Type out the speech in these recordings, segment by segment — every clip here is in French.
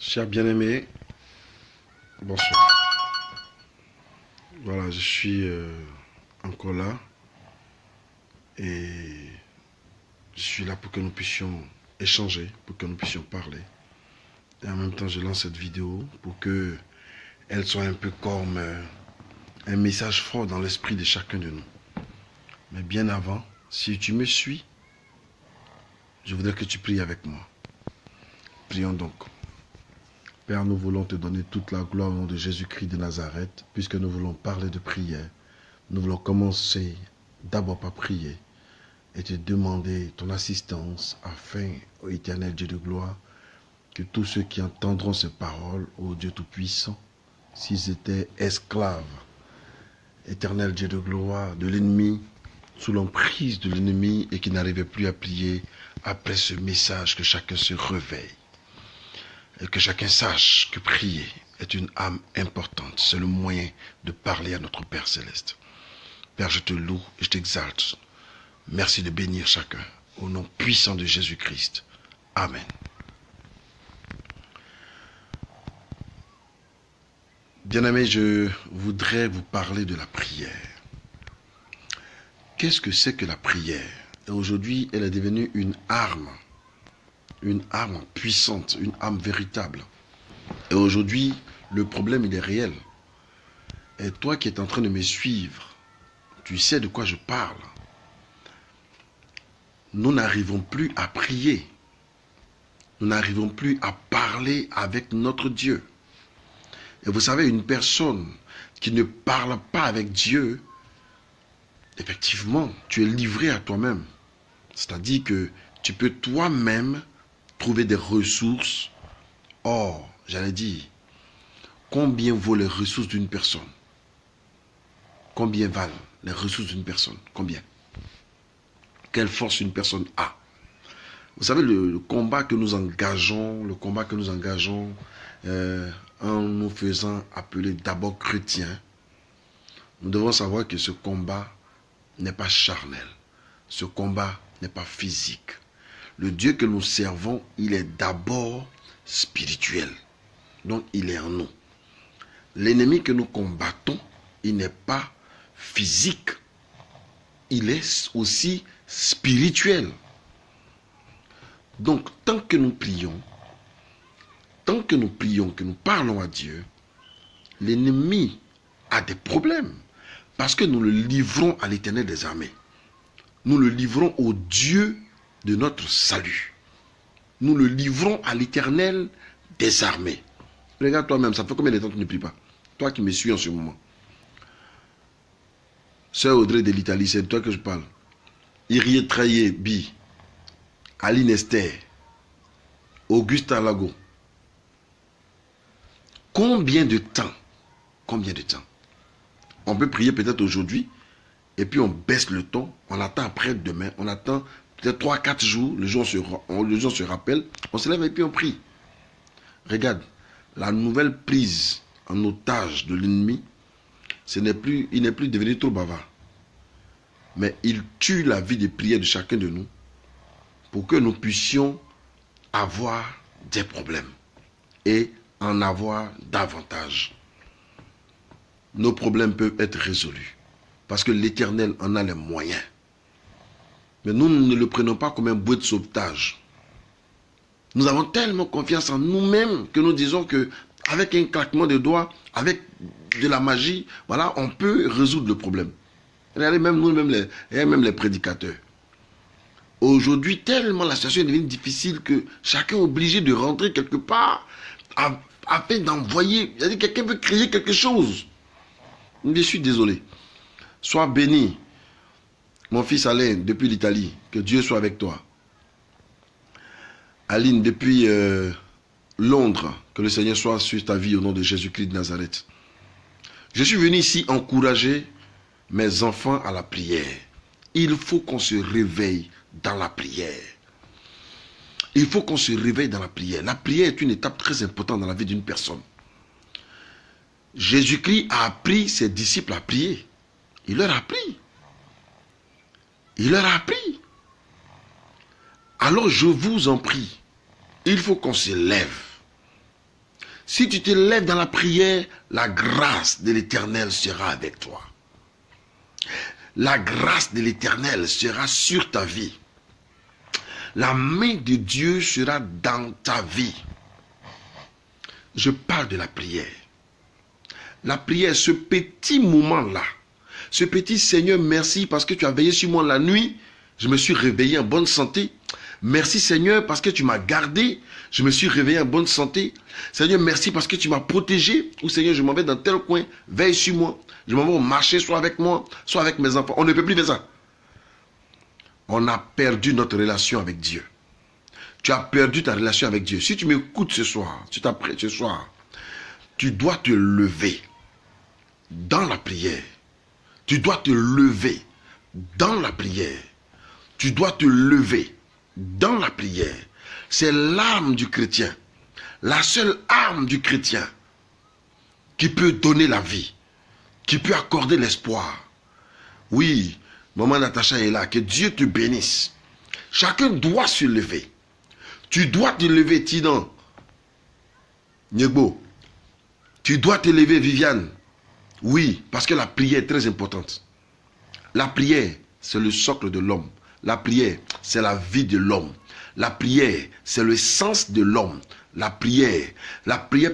Chers bien-aimés, bonsoir. Voilà, je suis encore là et je suis là pour que nous puissions échanger, pour que nous puissions parler. Et en même temps, je lance cette vidéo pour que elle soit un peu comme un message fort dans l'esprit de chacun de nous. Mais bien avant, si tu me suis, je voudrais que tu pries avec moi. Prions donc. Père, nous voulons te donner toute la gloire au nom de Jésus-Christ de Nazareth, puisque nous voulons parler de prière. Nous voulons commencer d'abord par prier et te demander ton assistance afin, ô éternel Dieu de gloire, que tous ceux qui entendront ces paroles, ô Dieu Tout-Puissant, s'ils étaient esclaves, éternel Dieu de gloire, de l'ennemi, sous l'emprise de l'ennemi et qui n'arrivaient plus à prier, après ce message, que chacun se réveille. Et que chacun sache que prier est une âme importante. C'est le moyen de parler à notre Père Céleste. Père, je te loue et je t'exalte. Merci de bénir chacun. Au nom puissant de Jésus-Christ. Amen. Bien-aimés, je voudrais vous parler de la prière. Qu'est-ce que c'est que la prière? Et aujourd'hui, elle est devenue une arme puissante, une arme véritable. Et aujourd'hui, le problème, il est réel. Et toi qui es en train de me suivre, tu sais de quoi je parle. Nous n'arrivons plus à prier. Nous n'arrivons plus à parler avec notre Dieu. Et vous savez, une personne qui ne parle pas avec Dieu, effectivement, tu es livré à toi-même. C'est-à-dire que tu peux toi-même trouver des ressources. Or, j'allais dire, combien vaut les ressources d'une personne? Combien valent les ressources d'une personne? Combien? Quelle force une personne a? Vous savez, le combat que nous engageons, en nous faisant appeler d'abord chrétiens, nous devons savoir que ce combat n'est pas charnel. Ce combat n'est pas physique. Le Dieu que nous servons, il est d'abord spirituel. Donc, il est en nous. L'ennemi que nous combattons, il n'est pas physique. Il est aussi spirituel. Donc, tant que nous prions, que nous parlons à Dieu, l'ennemi a des problèmes. Parce que nous le livrons à l'Éternel des armées. Nous le livrons au Dieu de notre salut. Nous le livrons à l'Éternel des armées. Regarde toi-même, ça fait combien de temps que tu ne pries pas? Toi qui me suis en ce moment. Sœur Audrey de l'Italie, c'est de toi que je parle. Irie Traillé, Bi. Aline Esther. Augustin Lago. Combien de temps? Combien de temps? On peut prier peut-être aujourd'hui, et puis on baisse le ton, on attend après demain, on attend peut-être 3-4 jours, le jour se rappelle, on se lève et puis on prie. Regarde, la nouvelle prise en otage de l'ennemi, il n'est plus devenu trop bavard. Mais il tue la vie de prière de chacun de nous pour que nous puissions avoir des problèmes et en avoir davantage. Nos problèmes peuvent être résolus parce que l'Éternel en a les moyens. Mais nous ne le prenons pas comme un bouée de sauvetage. Nous avons tellement confiance en nous-mêmes que nous disons que avec un claquement de doigts, avec de la magie, voilà, on peut résoudre le problème. Regardez, même les prédicateurs. Aujourd'hui, tellement la situation est devenue difficile que chacun est obligé de rentrer quelque part afin d'envoyer. C'est-à-dire que quelqu'un veut créer quelque chose. Je suis désolé. Sois béni, mon fils Alain, depuis l'Italie. Que Dieu soit avec toi. Aline, depuis Londres, que le Seigneur soit sur ta vie au nom de Jésus-Christ de Nazareth. Je suis venu ici encourager mes enfants à la prière. Il faut qu'on se réveille dans la prière. Il faut qu'on se réveille dans la prière. La prière est une étape très importante dans la vie d'une personne. Jésus-Christ a appris ses disciples à prier. Il leur a appris. Il leur a appris. Alors je vous en prie, il faut qu'on se lève. Si tu te lèves dans la prière, la grâce de l'Éternel sera avec toi. La grâce de l'Éternel sera sur ta vie. La main de Dieu sera dans ta vie. Je parle de la prière. La prière, ce petit moment-là, ce petit Seigneur, merci parce que tu as veillé sur moi la nuit. Je me suis réveillé en bonne santé. Merci Seigneur parce que tu m'as gardé. Je me suis réveillé en bonne santé. Seigneur, merci parce que tu m'as protégé. Ou Seigneur, je m'en vais dans tel coin. Veille sur moi. Je m'en vais au marché, soit avec moi, soit avec mes enfants. On ne peut plus faire ça. On a perdu notre relation avec Dieu. Tu as perdu ta relation avec Dieu. Si tu m'écoutes ce soir, tu t'apprêtes ce soir, tu dois te lever dans la prière. Tu dois te lever dans la prière. Tu dois te lever dans la prière. C'est l'arme du chrétien. La seule arme du chrétien qui peut donner la vie, qui peut accorder l'espoir. Oui, maman Natacha est là. Que Dieu te bénisse. Chacun doit se lever. Tu dois te lever, Tidan. Nyegbo. Tu dois te lever, Viviane. Oui, parce que la prière est très importante. La prière, c'est le socle de l'homme. La prière, c'est la vie de l'homme. La prière, c'est le sens de l'homme. La prière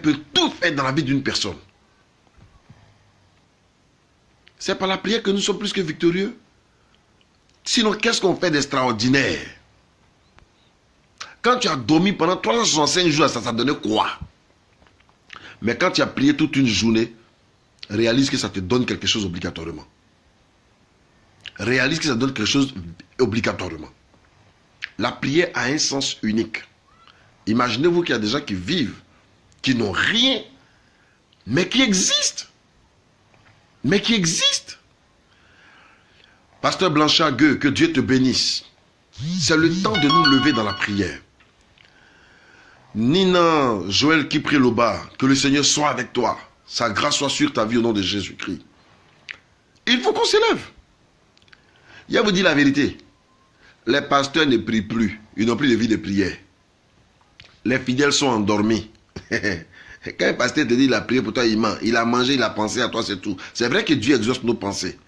peut tout faire dans la vie d'une personne. C'est par la prière que nous sommes plus que victorieux. Sinon, qu'est-ce qu'on fait d'extraordinaire? Quand tu as dormi pendant 365 jours, ça donnait quoi? Mais quand tu as prié toute une journée, réalise que ça te donne quelque chose obligatoirement. Réalise que ça donne quelque chose obligatoirement. La prière a un sens unique. Imaginez-vous qu'il y a des gens qui vivent, qui n'ont rien, mais qui existent. Mais qui existent. Pasteur Blanchard Gueux, que Dieu te bénisse. C'est le temps de nous lever dans la prière. Nina Joël Kipriloba, que le Seigneur soit avec toi. Sa grâce soit sur ta vie au nom de Jésus-Christ. Il faut qu'on s'élève. Je vais vous dire la vérité. Les pasteurs ne prient plus. Ils n'ont plus de vie de prière. Les fidèles sont endormis. Quand un pasteur te dit il a prié pour toi, il ment. Il a mangé, il a pensé à toi, c'est tout. C'est vrai que Dieu exauce nos pensées.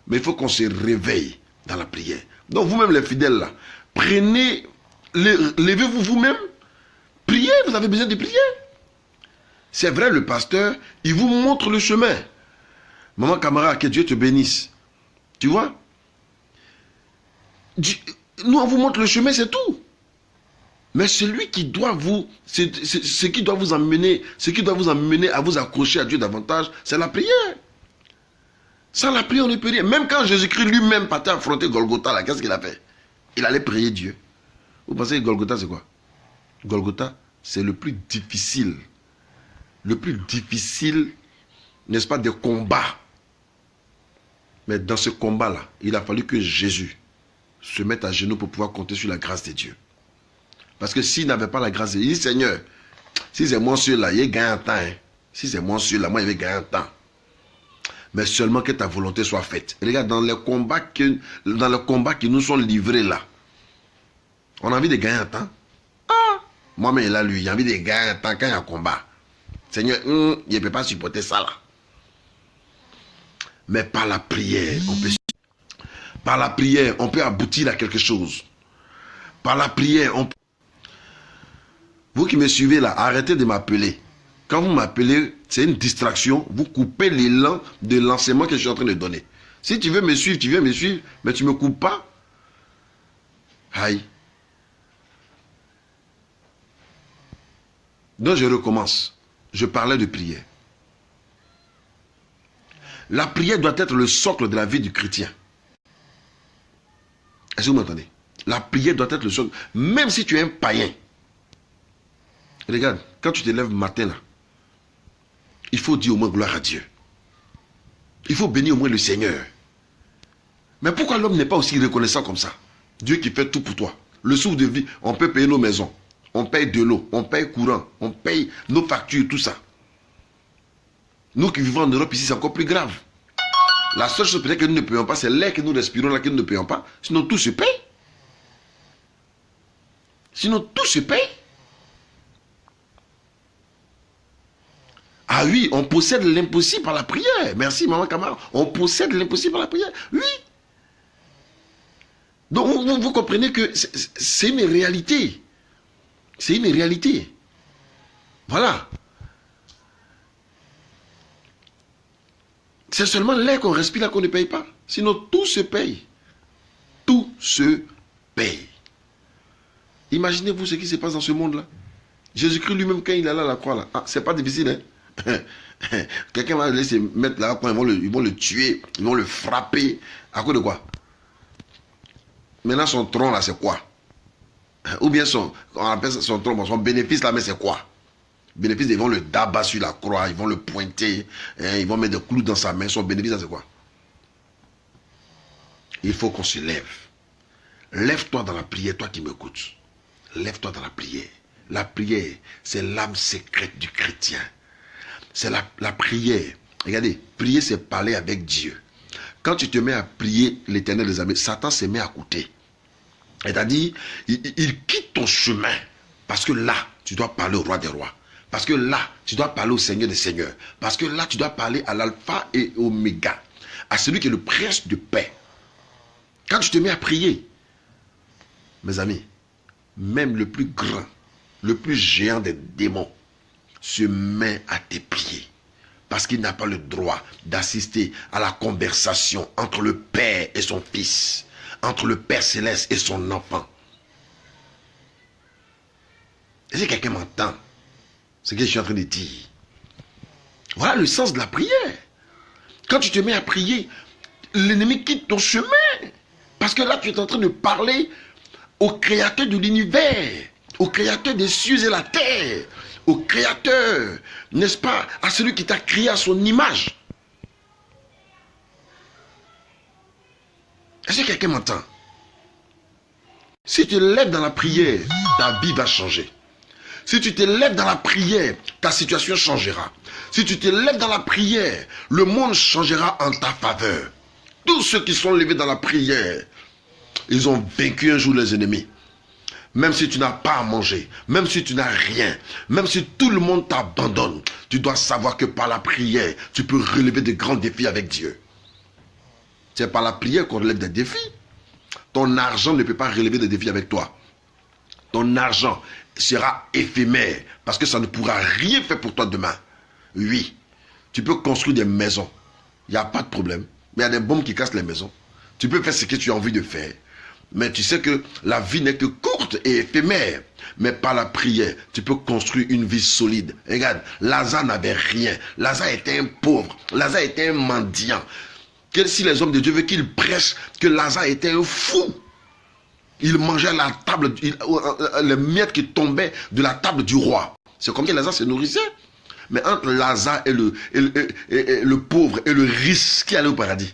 Mais il faut qu'on se réveille dans la prière. Donc vous-même les fidèles là, prenez, levez-vous vous-même. Priez, vous avez besoin de prier. C'est vrai, le pasteur, il vous montre le chemin. Maman camarade, que Dieu te bénisse. Tu vois? Nous, on vous montre le chemin, c'est tout. Mais celui qui doit vous, ce qui doit vous amener, à vous accrocher à Dieu davantage, c'est la prière. Sans la prière, on ne peut rien. Même quand Jésus-Christ lui-même partait affronter Golgotha, là, qu'est-ce qu'il a fait? Il allait prier Dieu. Vous pensez que Golgotha, c'est quoi? Golgotha, c'est le plus difficile. Le plus difficile, n'est-ce pas, des combats. Mais dans ce combat-là, il a fallu que Jésus se mette à genoux pour pouvoir compter sur la grâce de Dieu. Parce que s'il n'avait pas la grâce de Dieu, il dit, Seigneur, si c'est moi celui-là, il gagne un temps. Hein. Si c'est moi celui-là, moi, il vais gagner un temps. Mais seulement que ta volonté soit faite. Et regarde, dans les combats qui nous sont livrés là, on a envie de gagner un temps. Ah, moi-même, là, lui, j'ai envie de gagner un temps quand il y a un combat. Seigneur, il ne peut pas supporter ça là. Mais par la prière, on peut aboutir à quelque chose. Par la prière, vous qui me suivez là, arrêtez de m'appeler. Quand vous m'appelez, c'est une distraction. Vous coupez l'élan de l'enseignement que je suis en train de donner. Si tu veux me suivre, tu viens me suivre, mais tu ne me coupes pas. Aïe. Donc je recommence. Je parlais de prière. La prière doit être le socle de la vie du chrétien. Est-ce que vous m'entendez? La prière doit être le socle. Même si tu es un païen. Regarde, quand tu te lèves le matin là, il faut dire au moins gloire à Dieu. Il faut bénir au moins le Seigneur. Mais pourquoi l'homme n'est pas aussi reconnaissant comme ça? Dieu qui fait tout pour toi. Le souffle de vie, on peut payer nos maisons. On paye de l'eau, on paye courant, on paye nos factures, tout ça. Nous qui vivons en Europe ici, c'est encore plus grave. La seule chose peut-être que nous ne payons pas, c'est l'air que nous respirons là que nous ne payons pas. Sinon tout se paye. Sinon tout se paye. Ah oui, on possède l'impossible par la prière. Merci, maman Kamara. On possède l'impossible par la prière. Oui. Donc, vous comprenez que c'est une réalité. C'est une réalité. Voilà. C'est seulement l'air qu'on respire là qu'on ne paye pas. Sinon, tout se paye. Tout se paye. Imaginez-vous ce qui se passe dans ce monde-là. Jésus-Christ lui-même, quand il est là à la croix, là, c'est pas difficile, hein. Quelqu'un va le laisser mettre là, ils vont le tuer, ils vont le frapper. À cause de quoi? Maintenant, son tronc là, c'est quoi? Ou bien on appelle son tronc, son bénéfice là, mais c'est quoi? Bénéfice, ils vont le dabattre sur la croix, ils vont le pointer, hein, ils vont mettre des clous dans sa main. Son bénéfice là, c'est quoi? Il faut qu'on se lève. Lève-toi dans la prière, toi qui m'écoutes. Lève-toi dans la prière. La prière, c'est l'âme secrète du chrétien. C'est la prière. Regardez, prier, c'est parler avec Dieu. Quand tu te mets à prier l'Éternel des armées, Satan se met à côté. C'est-à-dire, il quitte ton chemin. Parce que là, tu dois parler au roi des rois. Parce que là, tu dois parler au Seigneur des seigneurs. Parce que là, tu dois parler à l'alpha et oméga. À celui qui est le prince de paix. Quand tu te mets à prier, mes amis, même le plus grand, le plus géant des démons se met à tes pieds. Parce qu'il n'a pas le droit d'assister à la conversation entre le Père et son Fils. Entre le Père Céleste et son enfant. Est-ce que quelqu'un m'entend? Ce que je suis en train de dire. Voilà le sens de la prière. Quand tu te mets à prier, l'ennemi quitte ton chemin. Parce que là, tu es en train de parler au créateur de l'univers, au créateur des cieux et la terre, au créateur, n'est-ce pas, à celui qui t'a créé à son image. Est-ce que quelqu'un m'entend? Si tu te lèves dans la prière, ta vie va changer. Si tu te lèves dans la prière, ta situation changera. Si tu te lèves dans la prière, le monde changera en ta faveur. Tous ceux qui sont levés dans la prière, ils ont vaincu un jour les ennemis. Même si tu n'as pas à manger, même si tu n'as rien, même si tout le monde t'abandonne, tu dois savoir que par la prière, tu peux relever de grands défis avec Dieu. C'est par la prière qu'on relève des défis. Ton argent ne peut pas relever des défis avec toi. Ton argent sera éphémère parce que ça ne pourra rien faire pour toi demain. Oui, tu peux construire des maisons. Il n'y a pas de problème. Mais il y a des bombes qui cassent les maisons. Tu peux faire ce que tu as envie de faire. Mais tu sais que la vie n'est que courte et éphémère. Mais par la prière, tu peux construire une vie solide. Regarde, Lazare n'avait rien. Lazare était un pauvre. Lazare était un mendiant. Si les hommes de Dieu veulent qu'ils prêchent que Lazare était un fou. Il mangeait la table, les miettes qui tombaient de la table du roi. C'est comme ça que Lazare se nourrissait. Mais entre Lazare et le pauvre et le riche, qui allait au paradis?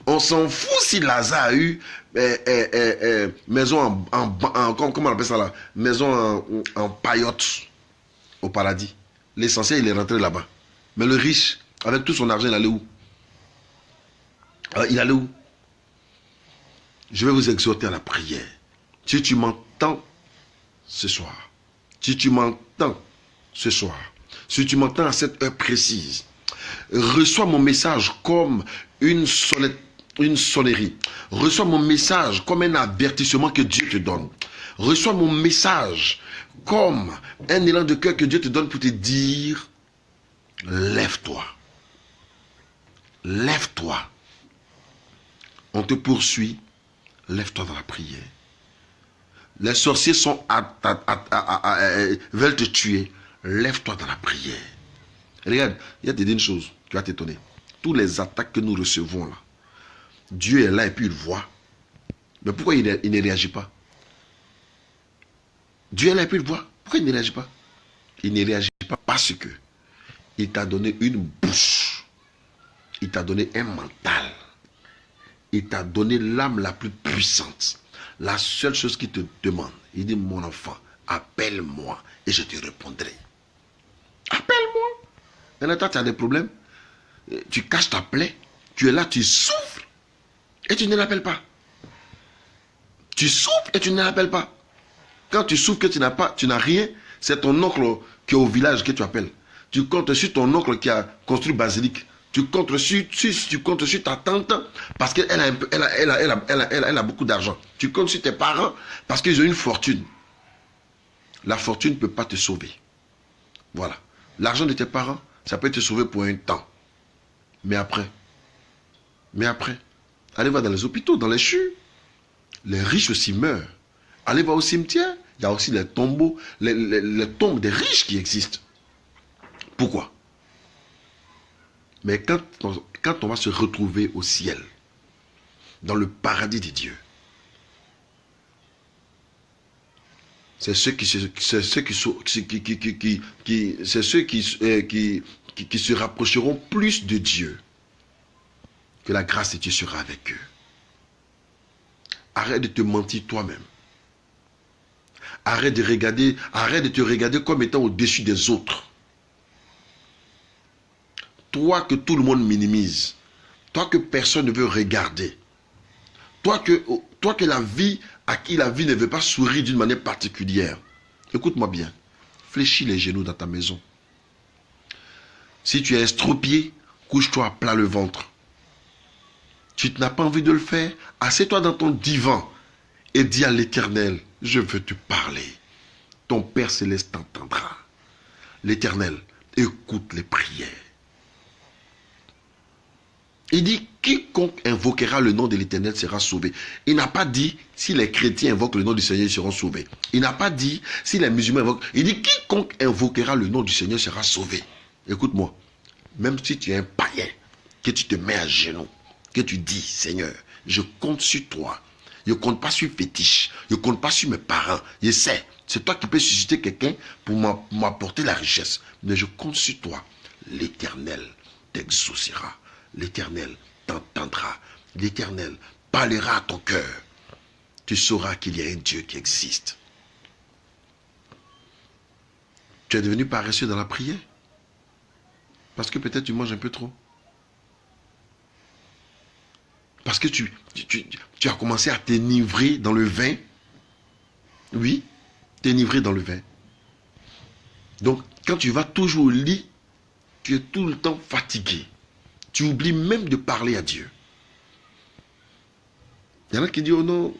On s'en fout si Lazare a eu maison comment on appelle ça là? Maison en paillotte au paradis. L'essentiel, il est rentré là-bas. Mais le riche, avec tout son argent, il allait où? Il allait où? Je vais vous exhorter à la prière. Si tu m'entends ce soir, si tu m'entends ce soir, si tu m'entends à cette heure précise, reçois mon message comme une sonnerie. Reçois mon message comme un avertissement que Dieu te donne. Reçois mon message comme un élan de cœur que Dieu te donne pour te dire, lève-toi. Lève-toi. On te poursuit. Lève-toi dans la prière. Les sorciers veulent te tuer. Lève-toi dans la prière. Regarde, il y a te dire une chose, tu vas t'étonner. Tous les attaques que nous recevons là, Dieu est là et puis il voit. Mais pourquoi il ne réagit pas? Dieu est là et puis il voit. Pourquoi il ne réagit pas? Il ne réagit pas parce que il t'a donné une bouche. Il t'a donné un mental. Il t'a donné l'âme la plus puissante. La seule chose qu'il te demande, il dit, mon enfant, appelle-moi et je te répondrai. Appelle-moi. Maintenant, toi, tu as des problèmes. Tu caches ta plaie. Tu es là, tu souffres. Et tu ne l'appelles pas. Tu souffres et tu ne l'appelles pas. Quand tu souffres que tu n'as rien, c'est ton oncle qui est au village que tu appelles. Tu comptes sur ton oncle qui a construit basilique. Tu comptes sur ta tante parce qu'elle a beaucoup d'argent. Tu comptes sur tes parents parce qu'ils ont une fortune. La fortune ne peut pas te sauver. Voilà. L'argent de tes parents, ça peut te sauver pour un temps. Mais après, allez voir dans les hôpitaux, dans les CHU. Les riches aussi meurent. Allez voir au cimetière, il y a aussi les tombeaux, les tombes des riches qui existent. Pourquoi? Mais quand on va se retrouver au ciel, dans le paradis de Dieu, c'est ceux qui se rapprocheront plus de Dieu, que la grâce de Dieu sera avec eux. Arrête de te mentir toi-même. Arrête de te regarder comme étant au-dessus des autres. Toi que tout le monde minimise. Toi que personne ne veut regarder. Toi que la vie, à qui la vie ne veut pas sourire d'une manière particulière. Écoute-moi bien. Fléchis les genoux dans ta maison. Si tu es estropié, couche-toi à plat le ventre. Tu n'as pas envie de le faire, assieds-toi dans ton divan et dis à l'Éternel, je veux te parler. Ton Père Céleste t'entendra. L'Éternel écoute les prières. Il dit, quiconque invoquera le nom de l'Éternel sera sauvé. Il n'a pas dit, si les chrétiens invoquent le nom du Seigneur, ils seront sauvés. Il n'a pas dit, si les musulmans invoquent. Il dit, quiconque invoquera le nom du Seigneur sera sauvé. Écoute-moi, même si tu es un païen, que tu te mets à genoux, que tu dis, Seigneur, je compte sur toi. Je ne compte pas sur fétiche. Je ne compte pas sur mes parents. Je sais, c'est toi qui peux susciter quelqu'un pour m'apporter la richesse. Mais je compte sur toi. L'Éternel t'exaucera. L'Éternel t'entendra. L'Éternel parlera à ton cœur. Tu sauras qu'il y a un Dieu qui existe. Tu es devenu paresseux dans la prière? Parce que peut-être tu manges un peu trop. Parce que tu as commencé à t'enivrer dans le vin. Oui, t'enivrer dans le vin. Donc, quand tu vas toujours au lit, tu es tout le temps fatigué. Tu oublies même de parler à Dieu. Il y en a qui disent, oh non,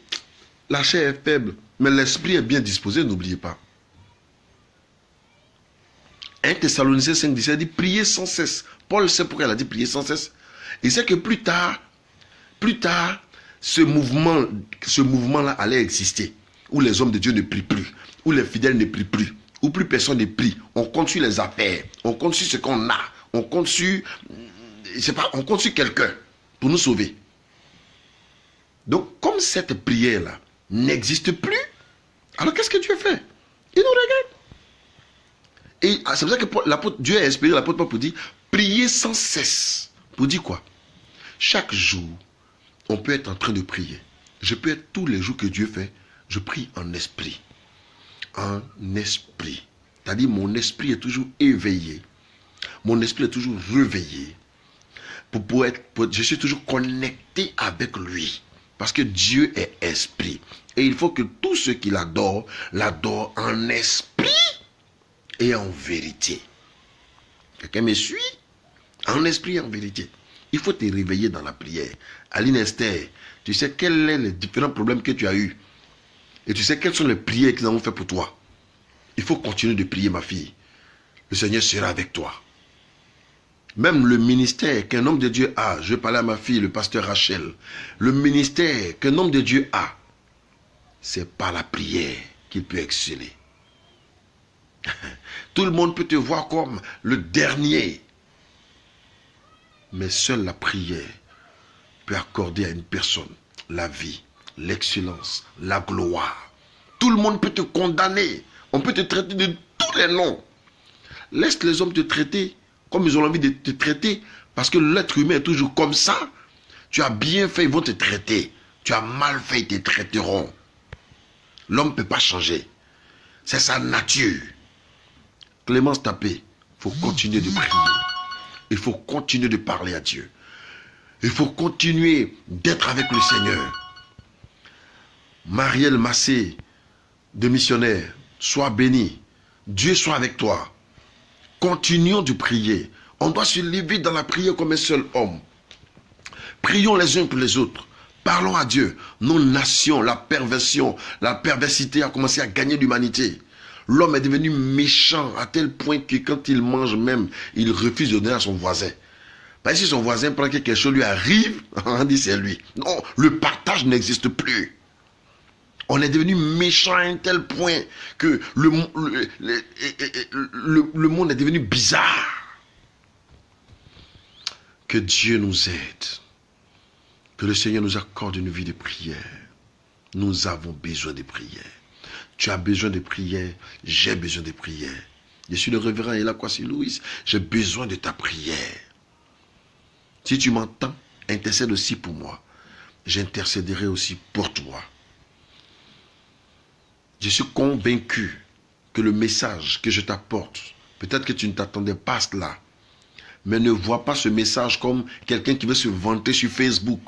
la chair est faible, mais l'esprit est bien disposé, n'oubliez pas. 1 Thessaloniciens 5,17 dit, priez sans cesse. Paul sait pourquoi il a dit prier sans cesse. Il sait que plus tard, ce mouvement-là allait exister, où les hommes de Dieu ne prient plus, où les fidèles ne prient plus, où plus personne ne prie. On compte sur les affaires, on compte sur ce qu'on a, on compte sur, on compte sur quelqu'un pour nous sauver. Donc, comme cette prière-là n'existe plus, alors qu'est-ce que Dieu fait? Il nous regarde. Et c'est pour ça que Dieu a inspiré l'apôtre Paul pour dire, priez sans cesse. Pour dire quoi? Chaque jour, on peut être en train de prier. Je peux être tous les jours que Dieu fait, je prie en esprit. En esprit. C'est-à-dire mon esprit est toujours éveillé. Mon esprit est toujours réveillé. Je suis toujours connecté avec lui. Parce que Dieu est esprit. Et il faut que tous ceux qui l'adorent en esprit et en vérité. Quelqu'un me suit? En esprit et en vérité. Il faut te réveiller dans la prière. Aline Esther, tu sais quels sont les différents problèmes que tu as eus. Et tu sais quelles sont les prières qu'ils ont fait pour toi. Il faut continuer de prier, ma fille. Le Seigneur sera avec toi. Même le ministère qu'un homme de Dieu a, je vais parler à ma fille, le pasteur Rachel. Le ministère qu'un homme de Dieu a, c'est par la prière qu'il peut exceller. Tout le monde peut te voir comme le dernier. Mais seule la prière peut accorder à une personne la vie, l'excellence, la gloire. Tout le monde peut te condamner. On peut te traiter de tous les noms. Laisse les hommes te traiter comme ils ont envie de te traiter. Parce que l'être humain est toujours comme ça. Tu as bien fait, ils vont te traiter. Tu as mal fait, ils te traiteront. L'homme ne peut pas changer. C'est sa nature. Clémence Tapé, il faut continuer de prier. Il faut continuer de parler à Dieu. Il faut continuer d'être avec le Seigneur. Marielle Massé, de missionnaire, sois béni. Dieu soit avec toi. Continuons de prier. On doit se lever dans la prière comme un seul homme. Prions les uns pour les autres. Parlons à Dieu. Nos nations, la perversité a commencé à gagner l'humanité. L'homme est devenu méchant à tel point que quand il mange même, il refuse de donner à son voisin. Parce que si son voisin prend quelque chose, lui arrive, on dit c'est lui. Non, le partage n'existe plus. On est devenu méchant à un tel point que le monde est devenu bizarre. Que Dieu nous aide. Que le Seigneur nous accorde une vie de prière. Nous avons besoin de prière. Tu as besoin de prière. J'ai besoin de prière. Je suis le révérend Ella Kwasi Louis. J'ai besoin de ta prière. Si tu m'entends, intercède aussi pour moi. J'intercéderai aussi pour toi. Je suis convaincu que le message que je t'apporte, peut-être que tu ne t'attendais pas à cela, mais ne vois pas ce message comme quelqu'un qui veut se vanter sur Facebook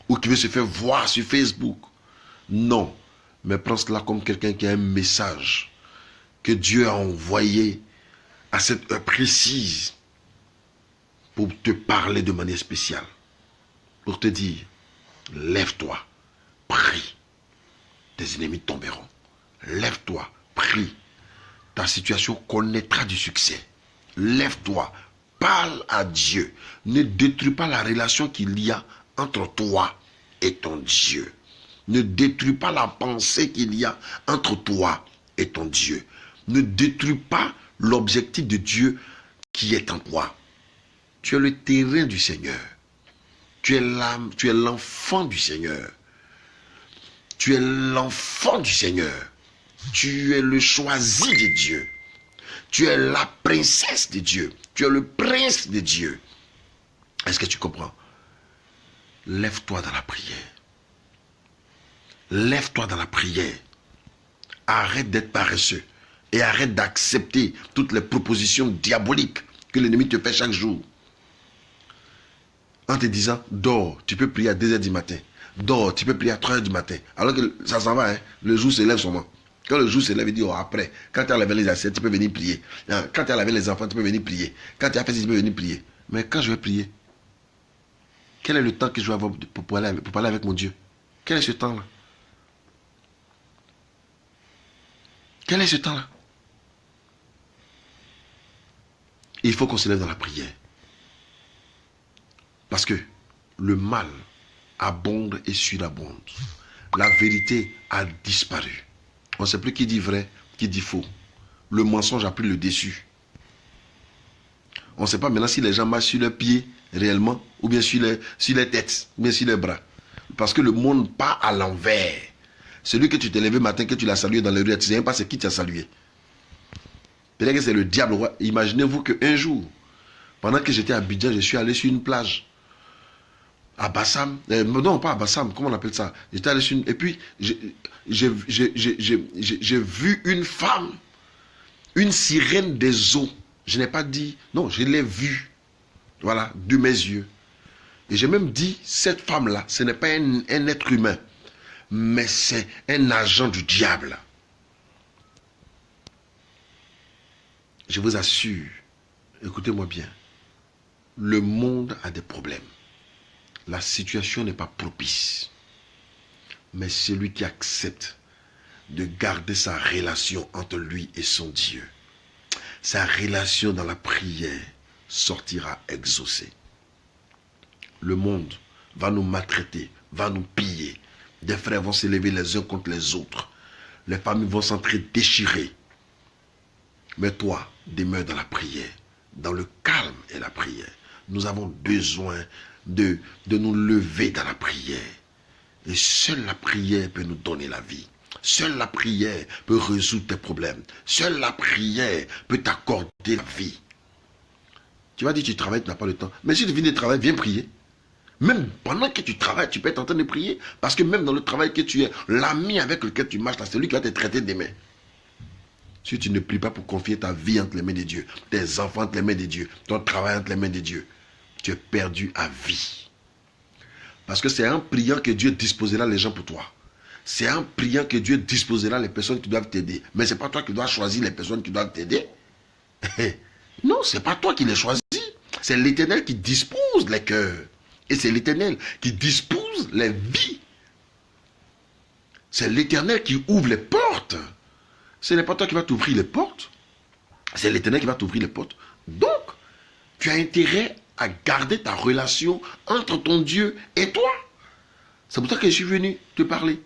ou qui veut se faire voir sur Facebook. Non, mais prends cela comme quelqu'un qui a un message que Dieu a envoyé à cette heure précise pour te parler de manière spéciale, pour te dire, lève-toi, prie, tes ennemis tomberont. Lève-toi, prie, ta situation connaîtra du succès. Lève-toi, parle à Dieu. Ne détruis pas la relation qu'il y a entre toi et ton Dieu. Ne détruis pas la pensée qu'il y a entre toi et ton Dieu. Ne détruis pas l'objectif de Dieu qui est en toi. Tu es le terrain du Seigneur. Tu es l'âme, tu es l'enfant du Seigneur. Tu es l'enfant du Seigneur. Tu es le choisi de Dieu. Tu es la princesse de Dieu. Tu es le prince de Dieu. Est-ce que tu comprends? Lève-toi dans la prière. Lève-toi dans la prière. Arrête d'être paresseux. Et arrête d'accepter toutes les propositions diaboliques que l'ennemi te fait chaque jour. En te disant, dors, tu peux prier à 2 h du matin. Dors, tu peux prier à 3 h du matin. Alors que ça s'en va, hein? Le jour se lève seulement. Quand le jour se lève, il dit, oh, après, quand tu as lavé les assiettes, tu peux venir prier. Quand tu as lavé les enfants, tu peux venir prier. Quand tu as fait ça, tu peux venir prier. Mais quand je vais prier, quel est le temps que je vais avoir pour parler avec mon Dieu? Quel est ce temps-là? Quel est ce temps-là? Il faut qu'on se lève dans la prière. Parce que le mal abonde et surabonde. La vérité a disparu. On ne sait plus qui dit vrai, qui dit faux. Le mensonge a pris le dessus. On ne sait pas maintenant si les gens marchent sur leurs pieds réellement, ou bien sur les têtes, ou bien sur les bras. Parce que le monde part à l'envers. Celui que tu t'es levé matin, que tu l'as salué dans les rues, tu ne sais même pas c'est qui t'a salué. Peut-être que c'est le diable. Imaginez-vous qu'un jour, pendant que j'étais à Abidjan, je suis allé sur une plage. À Bassam, non pas à Bassam, comment on appelle ça? J'étais allé sur une... Et puis, j'ai vu une femme, une sirène des eaux. Je n'ai pas dit, non, je l'ai vue, voilà, de mes yeux. Et j'ai même dit, cette femme-là, ce n'est pas un être humain, mais c'est un agent du diable. Je vous assure, écoutez-moi bien, le monde a des problèmes. La situation n'est pas propice. Mais celui qui accepte de garder sa relation entre lui et son Dieu, sa relation dans la prière sortira exaucée. Le monde va nous maltraiter, va nous piller. Des frères vont s'élever les uns contre les autres. Les familles vont s'entrer déchirées. Mais toi, demeure dans la prière, dans le calme et la prière. Nous avons besoin de nous lever dans la prière. Et seule la prière peut nous donner la vie. Seule la prière peut résoudre tes problèmes. Seule la prière peut t'accorder la vie. Tu vas dire tu travailles, tu n'as pas le temps. Mais si tu viens de travailler, viens prier. Même pendant que tu travailles, tu peux être en train de prier. Parce que même dans le travail que tu es, l'ami avec lequel tu marches, c'est lui qui va te traiter des mains. Si tu ne pries pas pour confier ta vie entre les mains de Dieu, tes enfants entre les mains de Dieu, ton travail entre les mains de Dieu, tu es perdu à vie. Parce que c'est en priant que Dieu disposera les gens pour toi. C'est en priant que Dieu disposera les personnes qui doivent t'aider. Mais ce n'est pas toi qui dois choisir les personnes qui doivent t'aider. Non, ce n'est pas toi qui les choisis. C'est l'Éternel qui dispose les cœurs. Et c'est l'Éternel qui dispose les vies. C'est l'Éternel qui ouvre les portes. Ce n'est pas toi qui vas t'ouvrir les portes. C'est l'Éternel qui va t'ouvrir les portes. Donc, tu as intérêt à garder ta relation entre ton Dieu et toi. C'est pour ça que je suis venu te parler.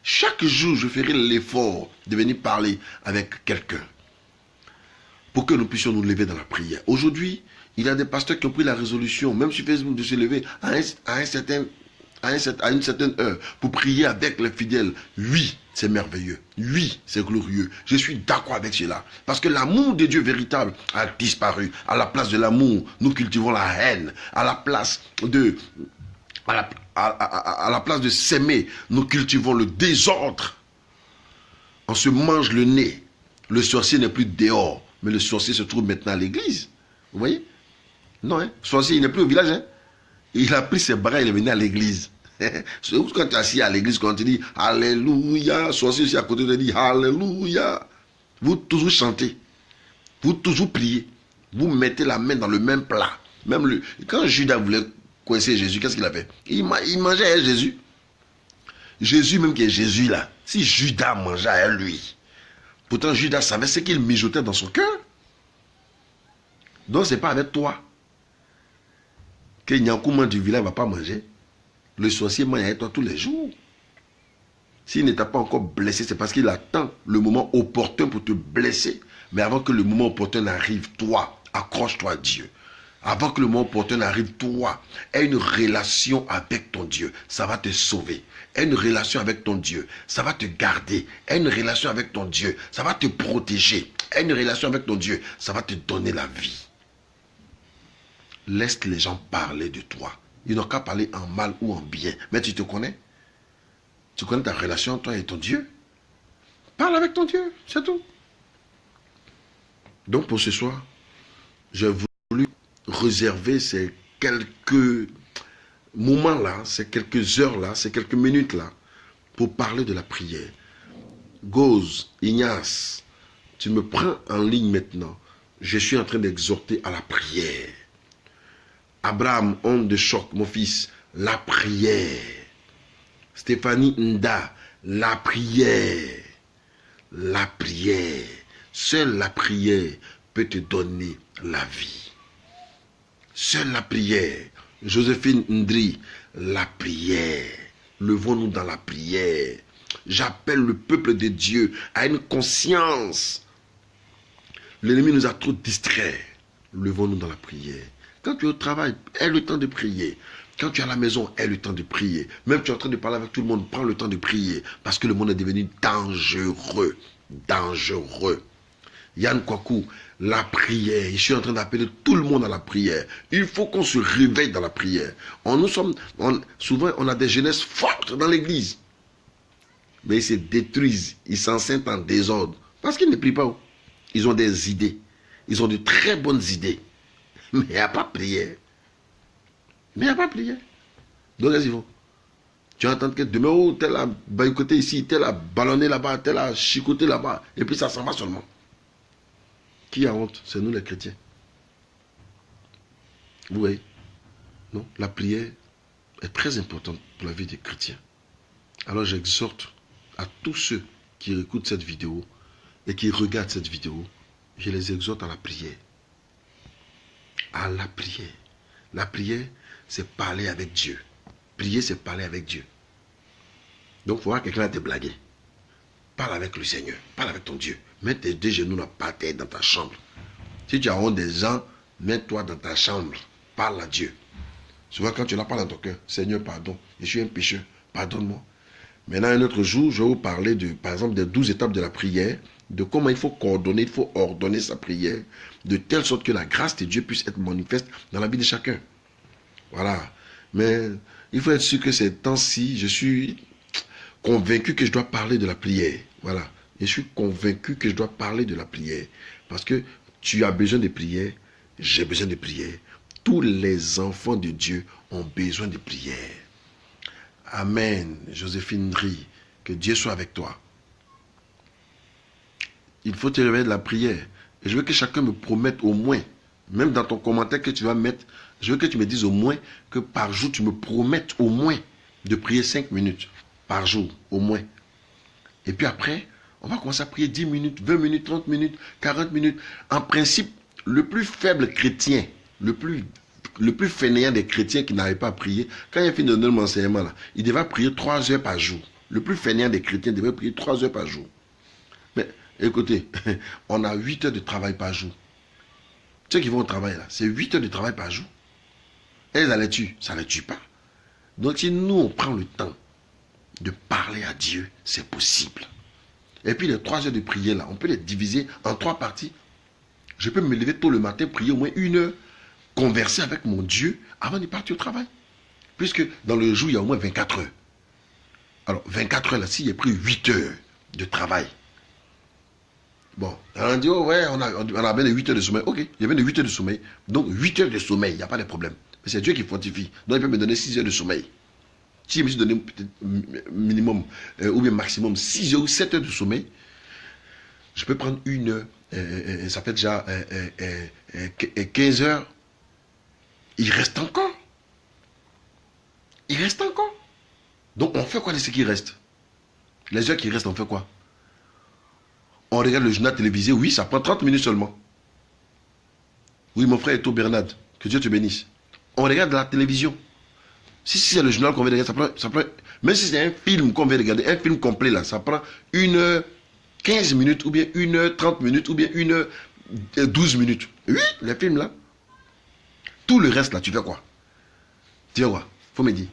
Chaque jour, je ferai l'effort de venir parler avec quelqu'un pour que nous puissions nous lever dans la prière. Aujourd'hui, il y a des pasteurs qui ont pris la résolution, même sur Facebook, de se lever à une certaine heure pour prier avec les fidèles. Oui, c'est merveilleux. Oui, c'est glorieux. Je suis d'accord avec cela. Parce que l'amour de Dieu véritable a disparu. À la place de l'amour, nous cultivons la haine. À la place de s'aimer, nous cultivons le désordre. On se mange le nez. Le sorcier n'est plus dehors, mais le sorcier se trouve maintenant à l'église. Vous voyez? Non, hein? Le sorcier, il n'est plus au village. Hein? Il a pris ses bras, il est venu à l'église. Quand tu es assis à l'église, quand tu dis Alléluia, sorcier aussi à côté te dit Alléluia. Vous toujours chantez, vous toujours priez, vous mettez la main dans le même plat. Quand Judas voulait coincer Jésus, qu'est-ce qu'il a fait? Il mangeait avec Jésus. Jésus même qui est Jésus là. Si Judas mangeait à lui, pourtant Judas savait ce qu'il mijotait dans son cœur. Donc c'est pas avec toi que Nyankouma du village ne va pas manger. Le sorcier mange avec toi tous les jours. S'il ne t'a pas encore blessé, c'est parce qu'il attend le moment opportun pour te blesser. Mais avant que le moment opportun n'arrive, toi, accroche-toi à Dieu. Avant que le moment opportun n'arrive, toi, aie une relation avec ton Dieu. Ça va te sauver. Aie une relation avec ton Dieu. Ça va te garder. Aie une relation avec ton Dieu. Ça va te protéger. Aie une relation avec ton Dieu. Ça va te donner la vie. Laisse les gens parler de toi. Ils n'ont qu'à parler en mal ou en bien. Mais tu te connais. Tu connais ta relation, toi et ton Dieu. Parle avec ton Dieu, c'est tout. Donc pour ce soir, j'ai voulu réserver ces quelques moments-là, ces quelques heures-là, ces quelques minutes-là, pour parler de la prière. Gauze, Ignace, tu me prends en ligne maintenant. Je suis en train d'exhorter à la prière. Abraham, homme de choc, mon fils, la prière. Stéphanie Nda, la prière. La prière. Seule la prière peut te donner la vie. Seule la prière. Joséphine Ndri, la prière. Levons-nous dans la prière. J'appelle le peuple de Dieu à une conscience. L'ennemi nous a trop distraits. Levons-nous dans la prière. Quand tu es au travail, aie le temps de prier. Quand tu es à la maison, aie le temps de prier. Même tu es en train de parler avec tout le monde, prends le temps de prier. Parce que le monde est devenu dangereux. Dangereux. Yann Kwaku, la prière. Je suis en train d'appeler tout le monde à la prière. Il faut qu'on se réveille dans la prière. Souvent, on a des jeunesses fortes dans l'église. Mais ils se détruisent. Ils s'enseignent en désordre. Parce qu'ils ne prient pas. Ils ont des idées. Ils ont de très bonnes idées. Mais il n'y a pas de prière. Mais il n'y a pas de prière. Donc, qu'est-ce qu'ils font? Tu entends que demain, oh, tel a boycotté ici, tel a ballonné là-bas, tel a chicoté là-bas. Et puis ça s'en va seulement. Qui a honte? C'est nous les chrétiens. Vous voyez? Non, la prière est très importante pour la vie des chrétiens. Alors j'exhorte à tous ceux qui écoutent cette vidéo et qui regardent cette vidéo, je les exhorte à la prière. À la prière. La prière, c'est parler avec Dieu. Prier, c'est parler avec Dieu. Donc, il faut voir quelqu'un à te blaguer. Parle avec le Seigneur. Parle avec ton Dieu. Mets tes deux genoux par terre dans ta chambre. Si tu as honte des gens, mets-toi dans ta chambre. Parle à Dieu. Souvent, quand tu la parles dans ton cœur, Seigneur, pardon, je suis un pécheur. Pardonne-moi. Maintenant, un autre jour, je vais vous parler, par exemple, des 12 étapes de la prière, de comment il faut coordonner, il faut ordonner sa prière, de telle sorte que la grâce de Dieu puisse être manifeste dans la vie de chacun. Voilà. Mais il faut être sûr que ces temps-ci, je suis convaincu que je dois parler de la prière. Voilà. Je suis convaincu que je dois parler de la prière. Parce que tu as besoin de prière, j'ai besoin de prière. Tous les enfants de Dieu ont besoin de prière. Amen. Joséphine Ndri, que Dieu soit avec toi. Il faut te réveiller de la prière. Et je veux que chacun me promette au moins Même dans ton commentaire que tu vas mettre, je veux que tu me dises au moins que par jour, tu me promettes au moins de prier 5 minutes par jour, au moins. Et puis après, on va commencer à prier 10 minutes, 20 minutes, 30 minutes, 40 minutes. En principe, le plus faible chrétien, le plus fainéant des chrétiens qui n'arrivent pas à prier, quand il a fini de donner mon enseignement, là, il devrait prier 3 heures par jour. Le plus fainéant des chrétiens devrait prier 3 heures par jour. Mais écoutez, on a 8 heures de travail par jour. Ceux qui vont au travail, là, c'est 8 heures de travail par jour. Et ça les tue. Ça ne les tue pas. Donc si nous, on prend le temps de parler à Dieu, c'est possible. Et puis les 3 heures de prière, là, on peut les diviser en 3 parties. Je peux me lever tôt le matin, prier au moins 1 heure, converser avec mon Dieu avant de partir au travail. Puisque dans le jour, il y a au moins 24 heures. Alors, 24 heures, là, si j'ai pris 8 heures de travail, bon, on dit, oh ouais, on a bien de 8 heures de sommeil. Ok, il y a bien de 8 heures de sommeil. Donc, 8 heures de sommeil, il n'y a pas de problème. Mais c'est Dieu qui fortifie. Donc, il peut me donner 6 heures de sommeil. Si je me suis donné peut-être minimum ou bien maximum 6 heures ou 7 heures de sommeil, je peux prendre 1 heure. Ça fait déjà 15 heures. Il reste encore. Il reste encore. Donc, on fait quoi de ce qui reste? Les heures qui restent, on fait quoi? On regarde le journal télévisé, oui, ça prend 30 minutes seulement. Oui, mon frère Eto Bernard, que Dieu te bénisse. On regarde la télévision. Si c'est le journal qu'on veut regarder, ça prend même si c'est un film qu'on veut regarder, un film complet là, ça prend 1 heure 15 minutes, ou bien 1 heure 30 minutes, ou bien 1 heure 12 minutes. Oui, les films là. Tout le reste là, tu fais quoi? Tu fais quoi? Faut me dire.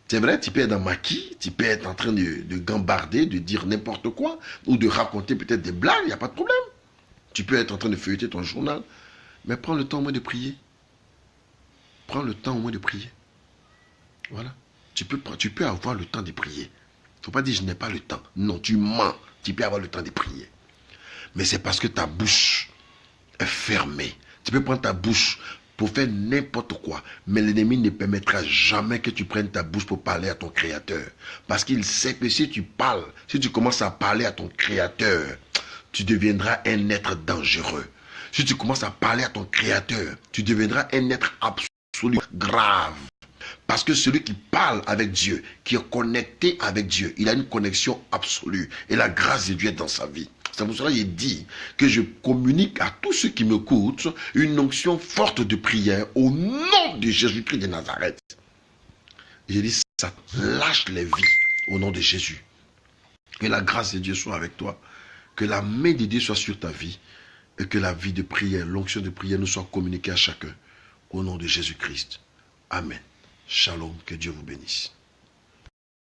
C'est vrai, tu peux être dans maquis, tu peux être en train de gambarder, de dire n'importe quoi, ou de raconter peut-être des blagues, il n'y a pas de problème. Tu peux être en train de feuilleter ton journal, mais prends le temps au moins de prier. Prends le temps au moins de prier. Voilà. Tu peux avoir le temps de prier. Il ne faut pas dire je n'ai pas le temps. Non, tu mens. Tu peux avoir le temps de prier. Mais c'est parce que ta bouche est fermée. Tu peux prendre ta bouche pour faire n'importe quoi. Mais l'ennemi ne permettra jamais que tu prennes ta bouche pour parler à ton Créateur. Parce qu'il sait que si tu parles, si tu commences à parler à ton Créateur, tu deviendras un être dangereux. Si tu commences à parler à ton Créateur, tu deviendras un être absolument grave. Parce que celui qui parle avec Dieu, qui est connecté avec Dieu, il a une connexion absolue. Et la grâce de Dieu est dans sa vie. C'est pour cela qu'il dit que je communique à tous ceux qui m'écoutent une onction forte de prière au nom de Jésus-Christ de Nazareth. J'ai dit ça, lâche les vies au nom de Jésus. Que la grâce de Dieu soit avec toi. Que la main de Dieu soit sur ta vie. Et que la vie de prière, l'onction de prière nous soit communiquée à chacun. Au nom de Jésus-Christ. Amen. Shalom, que Dieu vous bénisse.